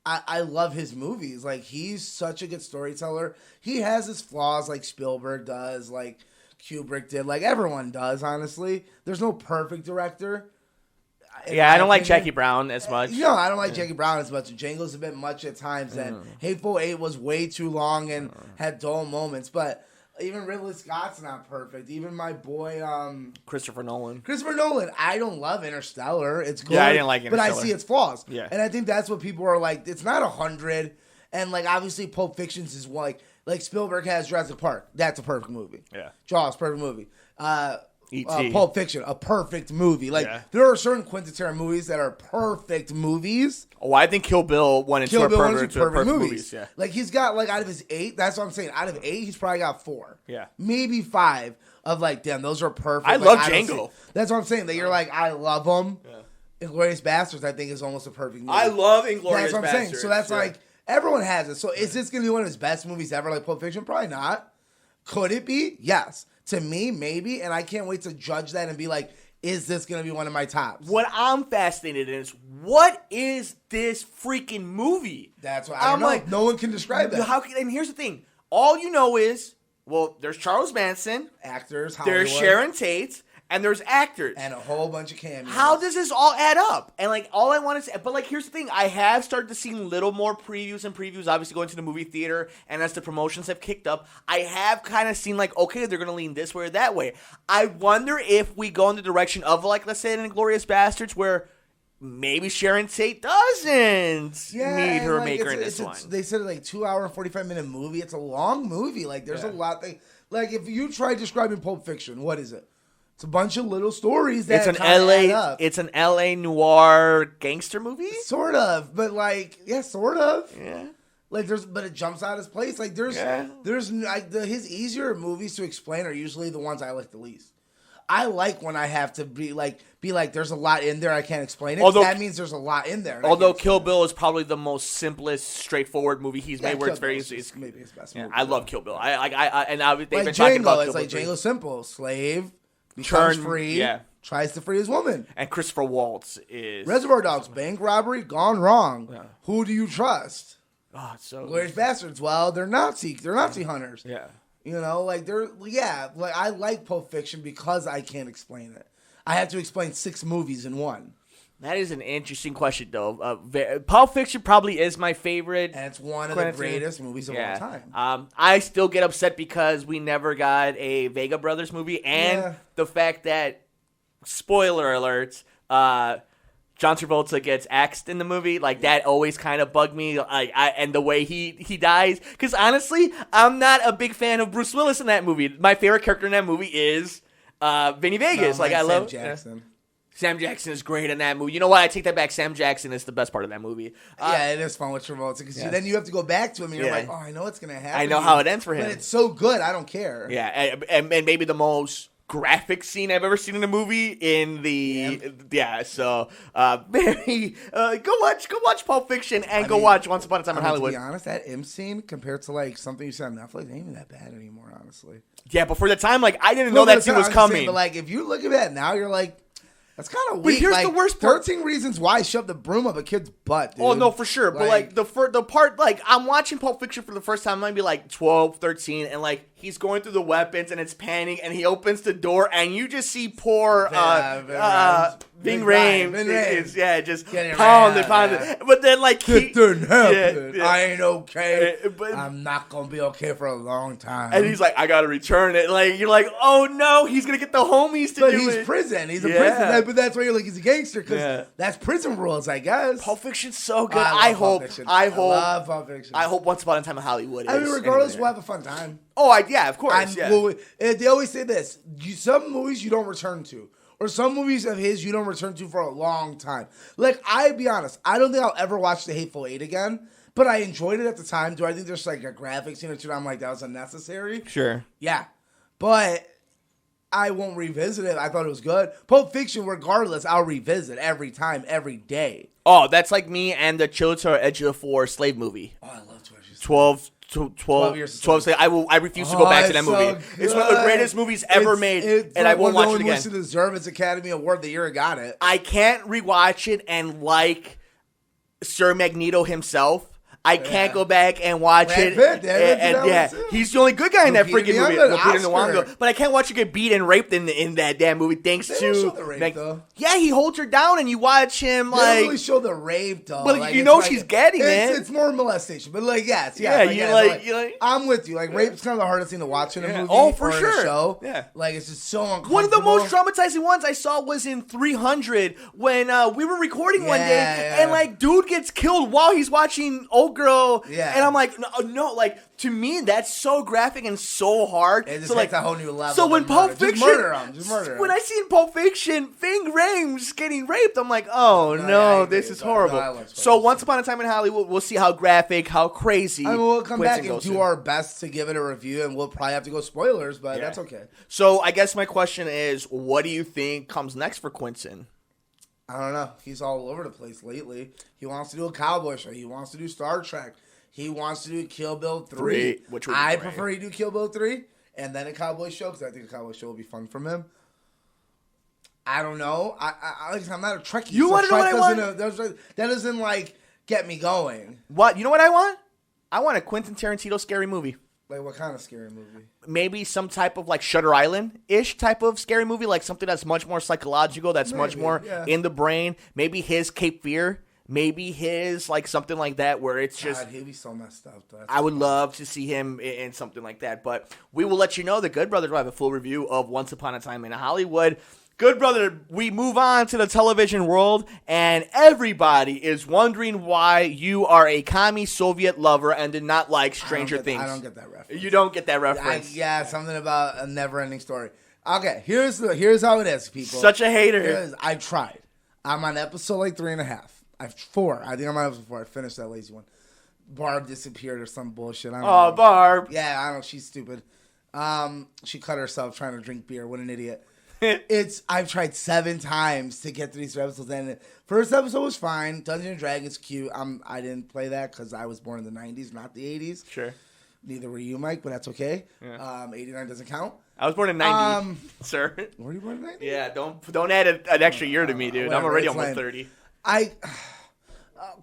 S2: I love his movies. Like, he's such a good storyteller. He has his flaws like Spielberg does, like Kubrick did, like everyone does, honestly. There's no perfect director.
S3: Yeah, I don't like Jackie Brown as much.
S2: No, I don't like Jackie Brown as much. Django's a bit much at times, and Hateful Eight was way too long and had dull moments. But even Ridley Scott's not perfect. Even my boy
S3: Christopher Nolan.
S2: I don't love Interstellar. It's good.
S3: Yeah, I didn't like
S2: but I
S3: Interstellar.
S2: see its flaws.
S3: Yeah.
S2: And I think that's what people are like. It's not 100. And like obviously Pulp Fiction's is like Spielberg has Jurassic Park. That's a perfect movie.
S3: Yeah.
S2: Jaws, perfect movie.
S3: E.T.
S2: Pulp Fiction, a perfect movie. Like there are certain Quentin Tarantino movies that are perfect movies.
S3: Oh, I think Kill Bill 1 and 2 are perfect movies. Yeah.
S2: Like he's got like out of his 8, that's what I'm saying. Out of 8, he's probably got 4.
S3: Yeah.
S2: Maybe 5 of like, damn, those are perfect.
S3: I
S2: like,
S3: love
S2: don't
S3: Django.
S2: see- That's what I'm saying. That you're like, I love them. Yeah. Inglourious Bastards, I think, is almost a perfect movie.
S3: I love Inglourious Bastards.
S2: That's what I'm saying. So that's like, everyone has it. So is this going to be one of his best movies ever, like Pulp Fiction? Probably not. Could it be? Yes. To me, maybe. And I can't wait to judge that and be like, is this going to be one of my tops?
S3: What I'm fascinated in is, what is this freaking movie?
S2: That's what I don't know. Like, no one can describe that.
S3: And here's the thing. All you know is, well, there's Charles Manson.
S2: Actors, Hollywood.
S3: There's Sharon Tate. And there's actors.
S2: And a whole bunch of cameos.
S3: How does this all add up? And, like, all I want to say... But, like, here's the thing. I have started to see little more previews, obviously going to the movie theater, and as the promotions have kicked up, I have kind of seen, like, okay, they're going to lean this way or that way. I wonder if we go in the direction of, like, let's say, in Inglourious Bastards, where maybe Sharon Tate doesn't need her
S2: like,
S3: maker in this one.
S2: They said, like, 2 hour and 45-minute movie. It's a long movie. Like, there's a lot... Like, if you try describing Pulp Fiction, what is it? It's a bunch of little stories that
S3: It's an LA noir gangster movie?
S2: Sort of, but like, yeah, sort of.
S3: Yeah.
S2: Like but it jumps out of place. Like there's like his easier movies to explain are usually the ones I like the least. I like when I have to be like there's a lot in there I can't explain it. That means there's a lot in there.
S3: Although Kill Bill is probably the most simplest, straightforward movie he's made, where it's very easy.
S2: Maybe his best movie.
S3: I love Kill Bill. They've
S2: like
S3: been
S2: Django,
S3: talking about
S2: it's
S3: Kill
S2: like
S3: Bill 3.
S2: Django Simple, slave. Becomes free, tries to free his woman.
S3: And Christopher Waltz is...
S2: Reservoir Dogs, bank robbery, gone wrong. Yeah. Who do you trust?
S3: Oh, so...
S2: Glorious Bastards, well, they're Nazi hunters.
S3: Yeah.
S2: You know, like, like, I like Pulp Fiction because I can't explain it. I have to explain 6 movies in one.
S3: That is an interesting question, though. Pulp Fiction probably is my favorite.
S2: And it's one of the greatest movies of all time.
S3: I still get upset because we never got a Vega Brothers movie. And the fact that, spoiler alerts, John Travolta gets axed in the movie. Like, that always kind of bugged me. And the way he dies. Because, honestly, I'm not a big fan of Bruce Willis in that movie. My favorite character in that movie is Vinny Vegas. I love
S2: Sam Jackson.
S3: Sam Jackson is great in that movie. You know what? I take that back. Sam Jackson is the best part of that movie.
S2: It is fun with Travolta because then you have to go back to him and you're like, oh, I know what's going to happen.
S3: I know how it ends for him.
S2: But it's so good, I don't care.
S3: Yeah, and maybe the most graphic scene I've ever seen in a movie in the... So, very... Go watch Pulp Fiction and go watch Once Upon a Time in Hollywood.
S2: To be honest, that M scene compared to like something you saw on Netflix ain't even that bad anymore, honestly.
S3: Yeah, but for the time, like, I didn't know that scene was coming.
S2: Saying, but like, if you look at that now, you're like... That's kind of weak.
S3: But here's
S2: like,
S3: the worst part.
S2: 13 Reasons Why I shoved the broom up a kid's butt, dude.
S3: Oh, no, for sure. But, like, the part, like, I'm watching Pulp Fiction for the first time, I might be, like, 12, 13, and, like, he's going through the weapons, and it's panning, and he opens the door, and you just see poor, Ving Rhames. Just pound it. But then, like,
S2: it didn't happen. I ain't okay. I'm not going to be okay for a long time.
S3: And he's like, I got to return it. Like, you're like, oh, no, he's going to get the homies to do it.
S2: But he's prison. He's a prison. But that's why you're like, he's a gangster, because that's prison rules, I guess.
S3: Pulp Fiction's so good.
S2: I love Pulp Fiction.
S3: I hope Once Upon a Time in Hollywood is.
S2: I mean, regardless, we'll have a fun time.
S3: Oh, of course.
S2: Well, they always say this. Some movies you don't return to. Or some movies of his you don't return to for a long time. Like, I'll be honest. I don't think I'll ever watch The Hateful Eight again. But I enjoyed it at the time. Do I think there's like a graphic scene or two I'm like, that was unnecessary?
S3: Sure.
S2: Yeah. But I won't revisit it. I thought it was good. Pulp Fiction, regardless, I'll revisit every time, every day.
S3: Oh, that's like me and the Children Edge of the Four slave movie.
S2: Oh, I love 12 years.
S3: 12 I refuse to go back to that movie.
S2: So
S3: it's one of the greatest movies ever made, and I won't watch it again.
S2: It's to deserve its Academy Award the year it got it.
S3: I can't rewatch it and like Sir Magneto himself. I can't go back and watch it. He's the only good guy in that freaking movie. Lupita Nyong'o. But I can't watch her get beat and raped in that damn movie. Thanks
S2: they
S3: to
S2: don't show the rape, though.
S3: Yeah, he holds her down, and you watch him
S2: they don't really show the rape though.
S3: But
S2: like,
S3: you know she's getting it.
S2: It's more molestation, but yes, I'm with you. Like rape's kind of the hardest thing to watch in a movie.
S3: Oh, for sure.
S2: In a show.
S3: Yeah,
S2: like it's just so uncomfortable.
S3: One of the most traumatizing ones I saw was in 300 when we were recording one day, and like dude gets killed while he's watching old girl. Yeah. And I'm like, no, like to me that's so graphic and so hard.
S2: It just
S3: so like
S2: a whole new level.
S3: So when Pulp Fiction,
S2: just murder him.
S3: When I see in Pulp Fiction Ving Rhames getting raped, I'm like, oh no, this is horrible. So Once Upon a Time in Hollywood, we'll see how graphic, how crazy.
S2: I mean, we'll come back and do our best to give it a review, and we'll probably have to go spoilers, but that's okay.
S3: So I guess my question is, what do you think comes next for Quentin?
S2: I don't know. He's all over the place lately. He wants to do a cowboy show. He wants to do Star Trek. He wants to do Kill Bill 3.
S3: Which
S2: I prefer he do Kill Bill 3 and then a cowboy show because I think a cowboy show will be fun from him. I don't know. I'm not a Trekkie.
S3: You want to know what I want?
S2: That doesn't like get me going.
S3: What? You know what I want? I want a Quentin Tarantino scary movie.
S2: Like what kind of scary movie?
S3: Maybe some type of like Shutter Island-ish type of scary movie, like something that's much more psychological, that's much more in the brain. Maybe his Cape Fear. Maybe his like something like that where it's just.
S2: God, he'd be so messed up. Though.
S3: I would love to see him in something like that. But we will let you know. The Good Brothers will have a full review of Once Upon a Time in Hollywood. Good brother, we move on to the television world, and everybody is wondering why you are a commie Soviet lover and did not like Stranger Things.
S2: I don't get that reference.
S3: You don't get that reference.
S2: Something about a never-ending story. Okay, here's how it is, people.
S3: Such a hater.
S2: I tried. I'm on episode like 3.5. I've 4. I think I'm on episode 4. I finished that lazy one. Barb disappeared or some bullshit. I don't know.
S3: Barb.
S2: Yeah, I don't know. She's stupid. She cut herself trying to drink beer. What an idiot. I've tried 7 times to get through these episodes, and the first episode was fine. Dungeons and Dragons cute. I didn't play that because I was born in the 90s, not the 80s.
S3: Sure.
S2: Neither were you, Mike, but that's okay. Yeah. 89 doesn't count.
S3: I was born in 90, sir.
S2: Were you born in 90?
S3: Yeah, don't add an extra year to me, dude. I'm already almost 30.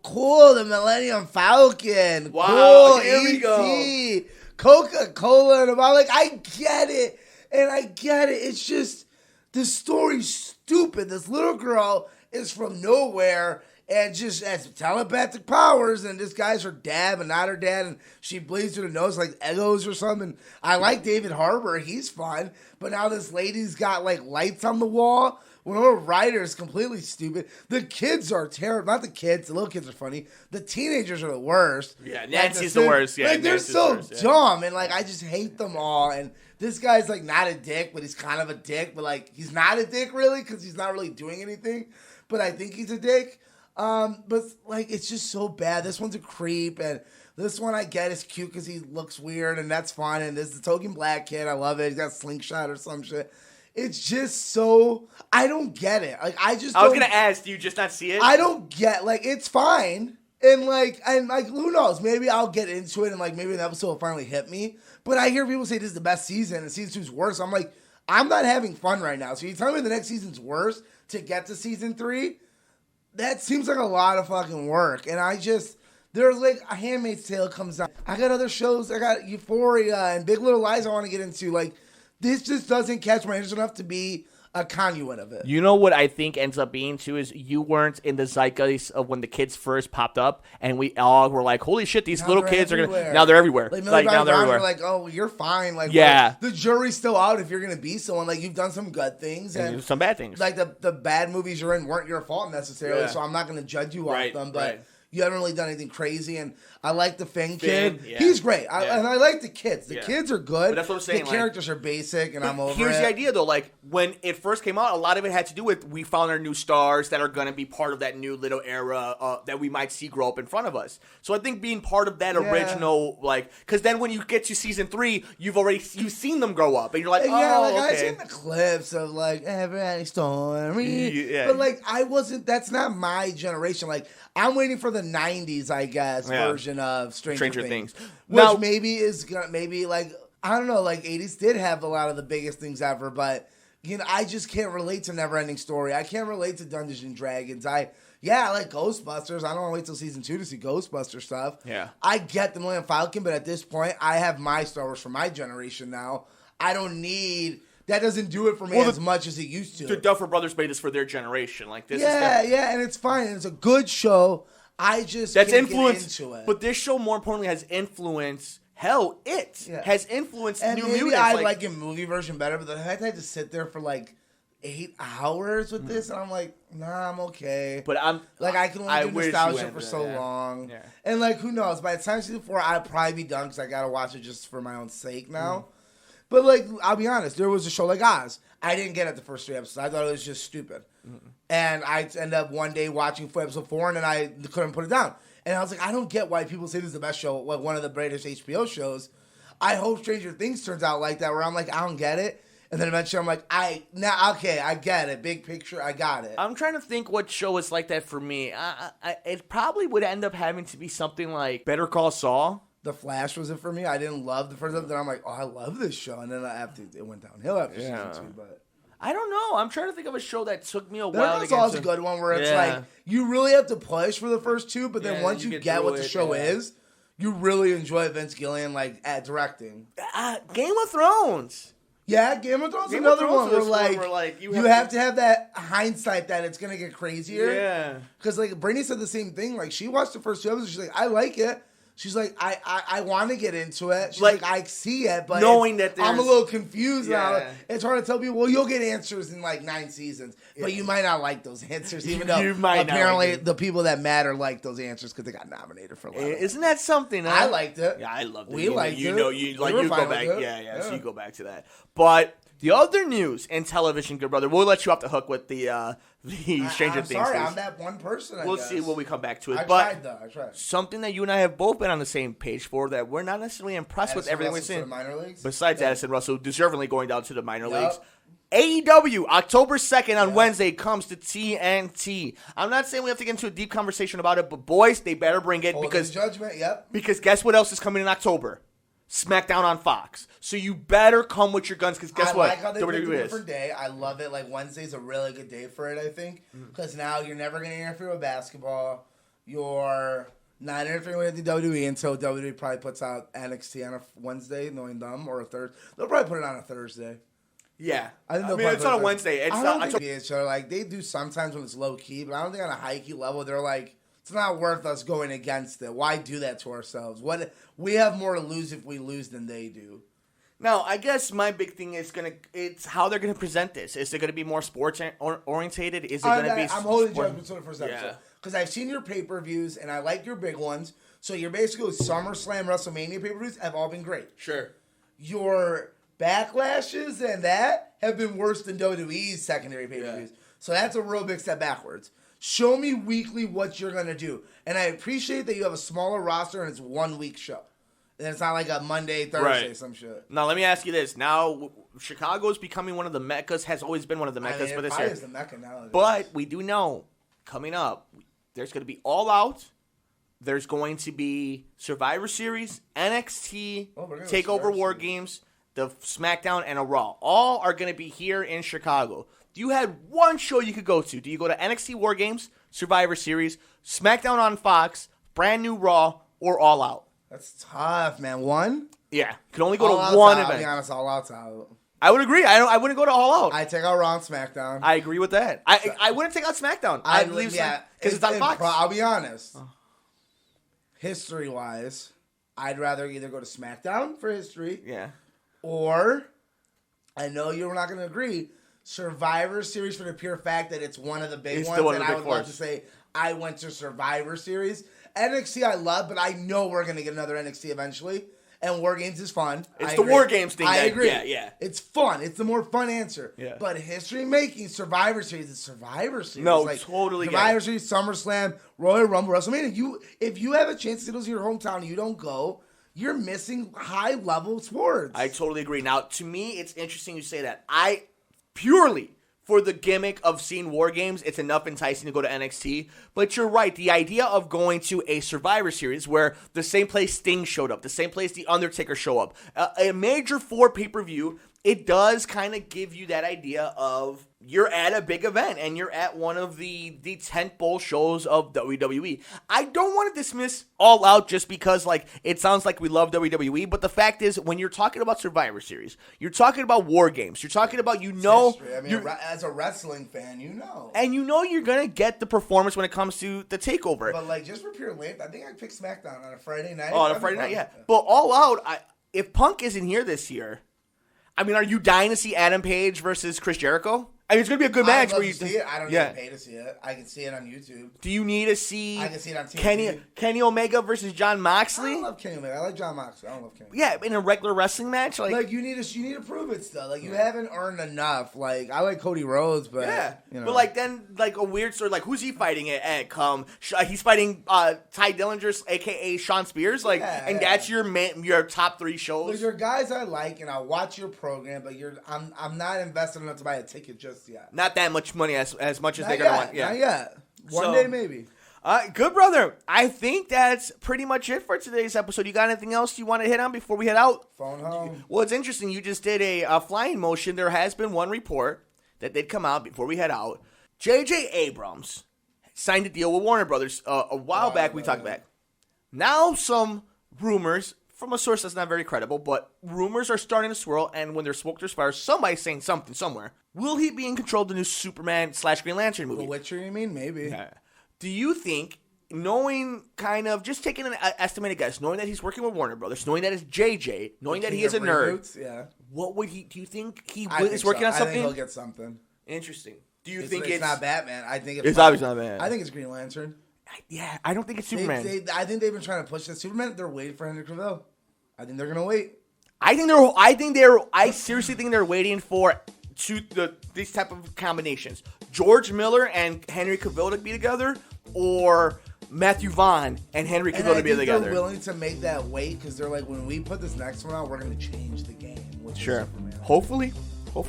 S2: Cool, the Millennium Falcon.
S3: Wow,
S2: cool,
S3: here we go.
S2: Coca-Cola, and I'm like, I get it, and I get it. It's just the story's stupid. This little girl is from nowhere and just has telepathic powers, and this guy's her dad, but not her dad, and she bleeds through the nose like Egos or something. I like David Harbour. He's fun, but now this lady's got like lights on the wall. One of her writers is completely stupid. The kids are terrible. Not the kids. The little kids are funny. The teenagers are the worst.
S3: Yeah, Nancy's the worst. Yeah,
S2: they're so dumb, and like I just hate them all. And this guy's like not a dick, but he's kind of a dick. But like he's not a dick really because he's not really doing anything. But I think he's a dick. But like it's just so bad. This one's a creep, and this one I get is cute because he looks weird, and that's fun. And this is the token black kid. I love it. He's got a slingshot or some shit. It's just so I don't get it. Like I was
S3: gonna ask, do you just not see it?
S2: I don't get like it's fine. And like who knows? Maybe I'll get into it and like maybe an episode will finally hit me. But I hear people say this is the best season and season 2's worse. I'm like, I'm not having fun right now. So you tell me the next season's worse to get to season 3? That seems like a lot of fucking work. And there's like a Handmaid's Tale comes out. I got other shows. I got Euphoria and Big Little Lies I want to get into. Like this just doesn't catch my interest enough to be a conduit of it.
S3: You know what I think ends up being too is you weren't in the zeitgeist of when the kids first popped up, and we all were like, "Holy shit, these little kids are gonna." Now they're everywhere.
S2: Like now they're everywhere. Like, oh, you're fine. Like,
S3: yeah,
S2: the jury's still out if you're gonna be someone. Like, you've done some good things and
S3: some bad things.
S2: Like the bad movies you're in weren't your fault necessarily. So I'm not gonna judge you off them, but. You haven't really done anything crazy, and I like the Finn kid. Yeah. He's great, and I like the kids. The kids are good.
S3: But that's what I'm saying.
S2: The characters are basic, and I'm over it.
S3: Here's the idea, though. Like, when it first came out, a lot of it had to do with we found our new stars that are going to be part of that new little era that we might see grow up in front of us. So I think being part of that original, like, because then when you get to season 3, you've seen them grow up, and you're like, okay.
S2: I've seen the clips of, like, every story. But, like, that's not my generation. Like, I'm waiting for the 90s, I guess, version of Stranger Things. Which now, maybe like, I don't know, like 80s did have a lot of the biggest things ever, but, you know, I just can't relate to Neverending Story. I can't relate to Dungeons and Dragons. Yeah, I like Ghostbusters. I don't want to wait till season 2 to see Ghostbuster stuff.
S3: Yeah.
S2: I get the Millennium Falcon, but at this point, I have my Star Wars for my generation now. I don't need... That doesn't do it for me as much as it used to.
S3: The Duffer Brothers made this for their generation. Like this.
S2: Yeah, and it's fine. It's a good show. I just
S3: That's
S2: can't
S3: influence.
S2: get into it.
S3: But this show, more importantly, has influence. Hell, has influenced
S2: and
S3: new
S2: maybe
S3: mutants.
S2: I like a movie version better, but the fact I had to sit there for like 8 hours with this, and I'm like, nah, I'm okay.
S3: But
S2: I can only do nostalgia for so long.
S3: Yeah.
S2: And like, who knows? By the time season 4, I'll probably be done because I gotta watch it just for my own sake now. But like, I'll be honest, there was a show like Oz. I didn't get it the first 3 episodes. I thought it was just stupid. And I ended up one day watching episode 4, and then I couldn't put it down. And I was like, I don't get why people say this is the best show, like one of the greatest HBO shows. I hope Stranger Things turns out like that, where I'm like, I don't get it. And then eventually I'm like, I get it. Big picture, I got it.
S3: I'm trying to think what show is like that for me. It probably would end up having to be something like Better Call Saul.
S2: The Flash was it for me. I didn't love the first episode. Then I'm like, oh, I love this show. And then it went downhill after season 2. But
S3: I don't know. I'm trying to think of a show that took me a
S2: Better
S3: while
S2: Call
S3: to
S2: Saul's
S3: get
S2: a
S3: into.
S2: good one where it's like, you really have to push for the first 2, but then
S3: Yeah,
S2: once
S3: you
S2: you
S3: get
S2: get
S3: through
S2: what the
S3: it,
S2: show
S3: yeah.
S2: is, you really enjoy Vince Gilligan like at directing.
S3: Game of Thrones.
S2: Yeah, Game of Thrones is
S3: Game of
S2: another
S3: Thrones
S2: one
S3: is
S2: where like you have to have that hindsight that it's gonna get crazier.
S3: Yeah.
S2: Because like Brittany said the same thing. Like she watched the first 2 episodes. She's like, I like it. She's like, I want to get into it. She's like, I see it, but
S3: knowing that
S2: I'm a little confused now.
S3: Yeah.
S2: It's hard to tell people, well, you'll get answers in like 9 seasons, but you might not like those answers, even though
S3: You might not
S2: apparently
S3: like it.
S2: the people that matter like those answers because they got nominated for a lot.
S3: Isn't that something? Huh?
S2: I liked it.
S3: Yeah, I loved it.
S2: We liked it.
S3: You
S2: We
S3: go
S2: were fine
S3: back.
S2: with it.
S3: Yeah. So you go back to that. But the other news in television, good brother, we'll let you off the hook with the Stranger
S2: I'm
S3: Things.
S2: sorry,
S3: news.
S2: I'm that one person.
S3: We'll
S2: guess.
S3: see when we come back to it.
S2: I
S3: but
S2: tried.
S3: something that you and I have both been on the same page for, that we're not necessarily impressed with everything we're seeing. Besides Addison Russell, deservingly going down to the minor leagues. AEW, October 2nd on Wednesday, comes to TNT. I'm not saying we have to get into a deep conversation about it, but boys, they better bring it because
S2: judgment. Yep.
S3: Because guess what else is coming in October? SmackDown on Fox. So you better come with your guns because guess what?
S2: I like how they picked a
S3: WWE is.
S2: different day. I love it. Like Wednesday's a really good day for it, I think. Because now you're never going to interfere with basketball. You're not interfering with the WWE until WWE probably puts out NXT on a Wednesday, knowing them, or a Thursday. They'll probably put it on a Thursday.
S3: Yeah.
S2: I
S3: mean, it's on a Wednesday. It's
S2: I
S3: not.
S2: don't think it's like they do sometimes when it's low key, but I don't think on a high key level they're like, it's not worth us going against it. Why do that to ourselves? What we have more to lose if we lose than they do.
S3: Now, I guess my big thing is it's how they're gonna present this. Is it gonna be more sports orientated? Is it gonna be?
S2: I'm holding judgment to the first episode because I've seen your pay-per-views and I like your big ones. So your basically SummerSlam, WrestleMania pay-per-views have all been great.
S3: Sure.
S2: Your backlashes and that have been worse than WWE's secondary pay-per-views. So that's a real big step backwards. Show me weekly what you're going to do. And I appreciate that you have a smaller roster and it's 1 week show. And it's not like a Monday, Thursday, some shit.
S3: Now, let me ask you this. Now, Chicago is becoming one of the meccas, has always been one of the meccas for this year.
S2: Is the mecca nowadays.
S3: But we do know, coming up, there's going to be All Out. There's going to be Survivor Series, NXT, TakeOver War Games, the SmackDown, and a Raw. All are going to be here in Chicago. You had one show you could go to. Do you go to NXT War Games, Survivor Series, SmackDown on Fox, brand new Raw, or All Out?
S2: That's tough, man. One?
S3: Yeah. You can only go
S2: All
S3: to one
S2: out,
S3: event.
S2: I'll be honest, All Out's out.
S3: I would agree. I wouldn't go to All Out.
S2: I take out Raw and SmackDown.
S3: I agree with that. I wouldn't take out SmackDown. I'd leave because it's on Fox.
S2: I'll be honest. History-wise, I'd rather either go to SmackDown for history.
S3: Yeah.
S2: Or, I know you're not going to agree, Survivor Series for the pure fact that it's one of the big ones. And I would love to say I went to Survivor Series. NXT I love, but I know we're going to get another NXT eventually. And War Games is fun.
S3: It's the War Games thing.
S2: I agree.
S3: Yeah.
S2: It's fun. It's the more fun answer.
S3: Yeah.
S2: But history making Survivor Series is Survivor Series.
S3: No, totally.
S2: Survivor Series, SummerSlam, Royal Rumble, WrestleMania. If you have a chance to go to your hometown and you don't go, you're missing high level sports.
S3: I totally agree. Now, to me, it's interesting you say that. I purely for the gimmick of seeing War Games, it's enough enticing to go to NXT. But you're right. The idea of going to a Survivor Series where the same place Sting showed up, the same place The Undertaker showed up, a major 4 pay-per-view, it does kind of give you that idea of you're at a big event and you're at one of the tentpole shows of WWE. I don't want to dismiss All Out just because it sounds like we love WWE, but the fact is when you're talking about Survivor Series, you're talking about War Games, you're talking about
S2: as a wrestling fan,
S3: and you're gonna get the performance when it comes to the takeover.
S2: But just for pure length, I think I'd pick SmackDown on a Friday night.
S3: Oh, on a Friday night, yeah. But All Out, if Punk isn't here this year, are you dying to see Adam Page versus Chris Jericho? It's going to be a good match.
S2: I'd love to see it. I don't need to pay to see it. I can see it on YouTube.
S3: Do you need to see?
S2: I can see it on TV.
S3: Kenny Omega versus John Moxley?
S2: I don't love Kenny Omega. I like John Moxley. I don't love Kenny.
S3: Yeah, in a regular wrestling match,
S2: you need to prove it still. You haven't earned enough. I like Cody Rhodes, but
S3: But then a weird story. Who's he fighting at? He's fighting Ty Dillinger, aka Sean Spears. That's your top 3 shows.
S2: Those are guys I like, and I'll watch your program. But I'm not invested enough to buy a ticket just yet.
S3: Not that much money as much as they're going to want. Yeah.
S2: Not yet. One day maybe.
S3: Good brother. I think that's pretty much it for today's episode. You got anything else you want to hit on before we head out?
S2: Phone home.
S3: Well, it's interesting. You just did a flying motion. There has been one report that did come out before we head out. J.J. Abrams signed a deal with Warner Brothers a while back. We talked about. Now some rumors from a source that's not very credible, but rumors are starting to swirl, and when there's smoke, there's fire. Somebody's saying something somewhere. Will he be in control of the new Superman / Green Lantern movie?
S2: The Witcher, you mean? Maybe.
S3: Yeah. Do you think, knowing just taking an estimated guess, knowing that he's working with Warner Brothers, knowing that it's JJ, knowing that he is a nerd, what would he? Do you think he is working on something?
S2: I think he'll get something.
S3: Interesting. Do you think
S2: it's not Batman? I think
S3: it's obviously not Batman.
S2: I think it's Green Lantern.
S3: Yeah, I don't think it's Superman.
S2: I think they've been trying to push this. Superman, they're waiting for Henry Cavill. I think they're gonna wait.
S3: I seriously think they're waiting for these type of combinations. George Miller and Henry Cavill to be together, or Matthew Vaughn and Henry Cavill to be together.
S2: They're willing to make that wait because they're when we put this next one out, we're gonna change the game.
S3: Sure. Hopefully. All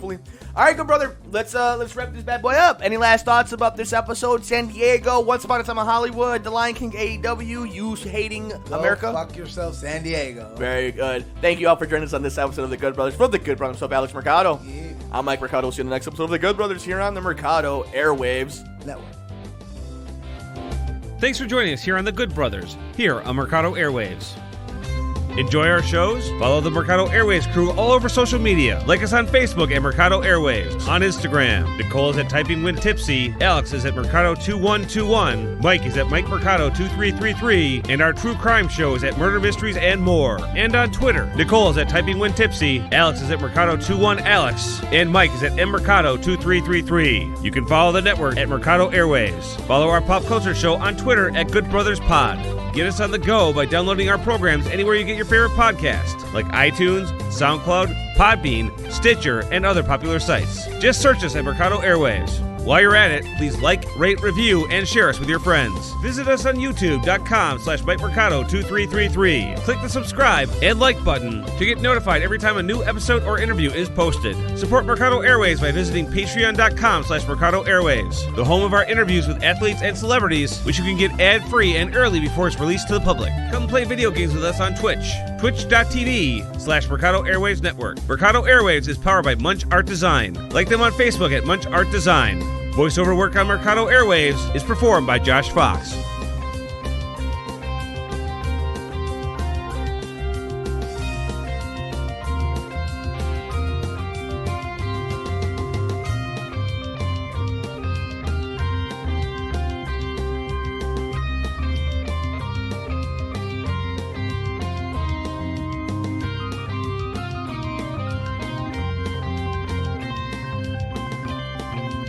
S3: right, good brother. Let's wrap this bad boy up. Any last thoughts about this episode? San Diego, Once Upon a Time in Hollywood, The Lion King, AEW, you hating America?
S2: Fuck yourself, San Diego.
S3: Very good. Thank you all for joining us on this episode of The Good Brothers. For The Good Brothers, I'm Alex Mercado.
S2: Yeah.
S3: I'm Mike Mercado. We'll see you in the next episode of The Good Brothers here on the Mercado Airwaves
S2: Network.
S1: Thanks for joining us here on The Good Brothers, here on Mercado Airwaves. Enjoy our shows? Follow the Mercado Airwaves crew all over social media. Like us on Facebook at Mercado Airwaves. On Instagram, Nicole is at Typing When Tipsy. Alex is at Mercado2121. Mike is at Mike Mercado2333. And our true crime show is at Murder Mysteries and More. And on Twitter, Nicole is at Typing When Tipsy. Alex is at Mercado21Alex. And Mike is at MMercado2333. You can follow the network at Mercado Airwaves. Follow our pop culture show on Twitter at Good Brothers Pod. Get us on the go by downloading our programs anywhere you get your favorite podcasts, like iTunes, SoundCloud, Podbean, Stitcher, and other popular sites. Just search us at Mercado Airwaves. While you're at it, please like, rate, review, and share us with your friends. Visit us on youtube.com/MikeMercado2333. Click the subscribe and like button to get notified every time a new episode or interview is posted. Support Mercado Airwaves by visiting patreon.com/Mercado Airwaves, the home of our interviews with athletes and celebrities, which you can get ad-free and early before it's released to the public. Come play video games with us on Twitch, twitch.tv/Mercado Airwaves Network. Mercado Airwaves is powered by Munch Art Design. Like them on Facebook at Munch Art Design. Voiceover work on Mercado Airwaves is performed by Josh Fox.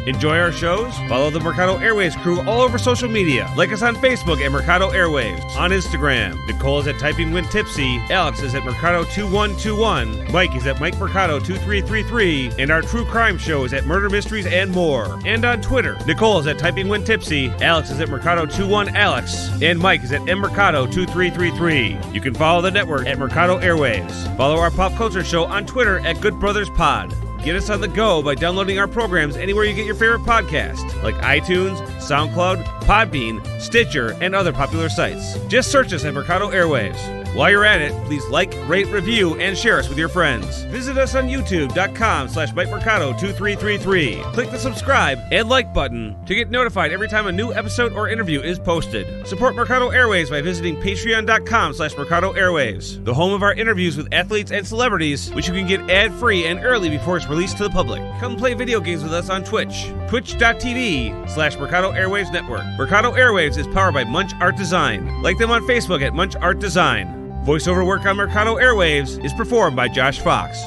S1: Enjoy our shows? Follow the Mercado Airwaves crew all over social media. Like us on Facebook at Mercado Airwaves. On Instagram, Nicole is at Typing When Tipsy. Alex is at Mercado2121. Mike is at Mike Mercado2333. And our true crime show is at Murder Mysteries and More. And on Twitter, Nicole is at Typing When Tipsy. Alex is at Mercado21Alex. And Mike is at MMercado2333. You can follow the network at Mercado Airwaves. Follow our pop culture show on Twitter at Good Brothers Pod. Get us on the go by downloading our programs anywhere you get your favorite podcasts, like iTunes, SoundCloud, Podbean, Stitcher, and other popular sites. Just search us at Mercado Airwaves. While you're at it, please like, rate, review, and share us with your friends. Visit us on youtube.com/MikeMercado2333. Click the subscribe and like button to get notified every time a new episode or interview is posted. Support Mercado Airwaves by visiting patreon.com/Mercado Airwaves, the home of our interviews with athletes and celebrities, which you can get ad-free and early before it's released to the public. Come play video games with us on Twitch, twitch.tv/Mercado Airwaves Network. Mercado Airwaves is powered by Munch Art Design. Like them on Facebook at Munch Art Design. Voiceover work on Mercado Airwaves is performed by Josh Fox.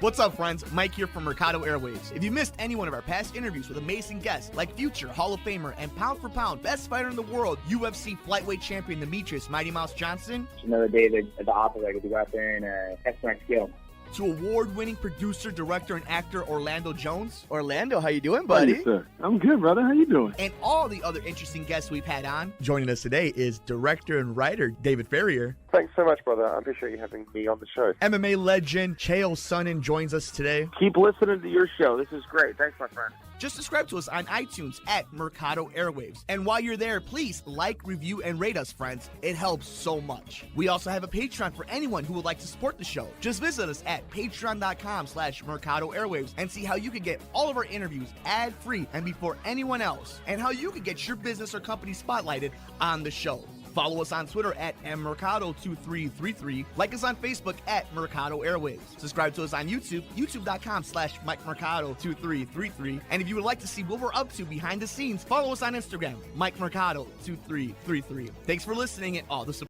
S3: What's up, friends? Mike here from Mercado Airwaves. If you missed any one of our past interviews with amazing guests like future Hall of Famer and pound for pound best fighter in the world, UFC flyweight champion Demetrius Mighty Mouse Johnson,
S4: another day at the office, I get to go out there and test my skill.
S3: To award-winning producer, director, and actor Orlando Jones. Orlando, how you doing,
S5: Hey,
S3: buddy?
S5: sir. I'm good, brother. How you doing?
S3: And all the other interesting guests we've had on. Joining us today is director and writer David Ferrier.
S6: Thanks so much, brother. I appreciate you having me on the show.
S3: MMA legend Chael Sonnen joins us today.
S6: Keep listening to your show. This is great. Thanks, my friend.
S3: Just subscribe to us on iTunes at Mercado Airwaves. And while you're there, please like, review, and rate us, friends. It helps so much. We also have a Patreon for anyone who would like to support the show. Just visit us at patreon.com/Mercado Airwaves and see how you can get all of our interviews ad-free and before anyone else, and how you can get your business or company spotlighted on the show. Follow us on Twitter at mmercado2333. Like us on Facebook at Mercado Airwaves. Subscribe to us on YouTube, youtube.com/MikeMercado2333. And if you would like to see what we're up to behind the scenes, follow us on Instagram, MikeMercado2333. Thanks for listening and all the support.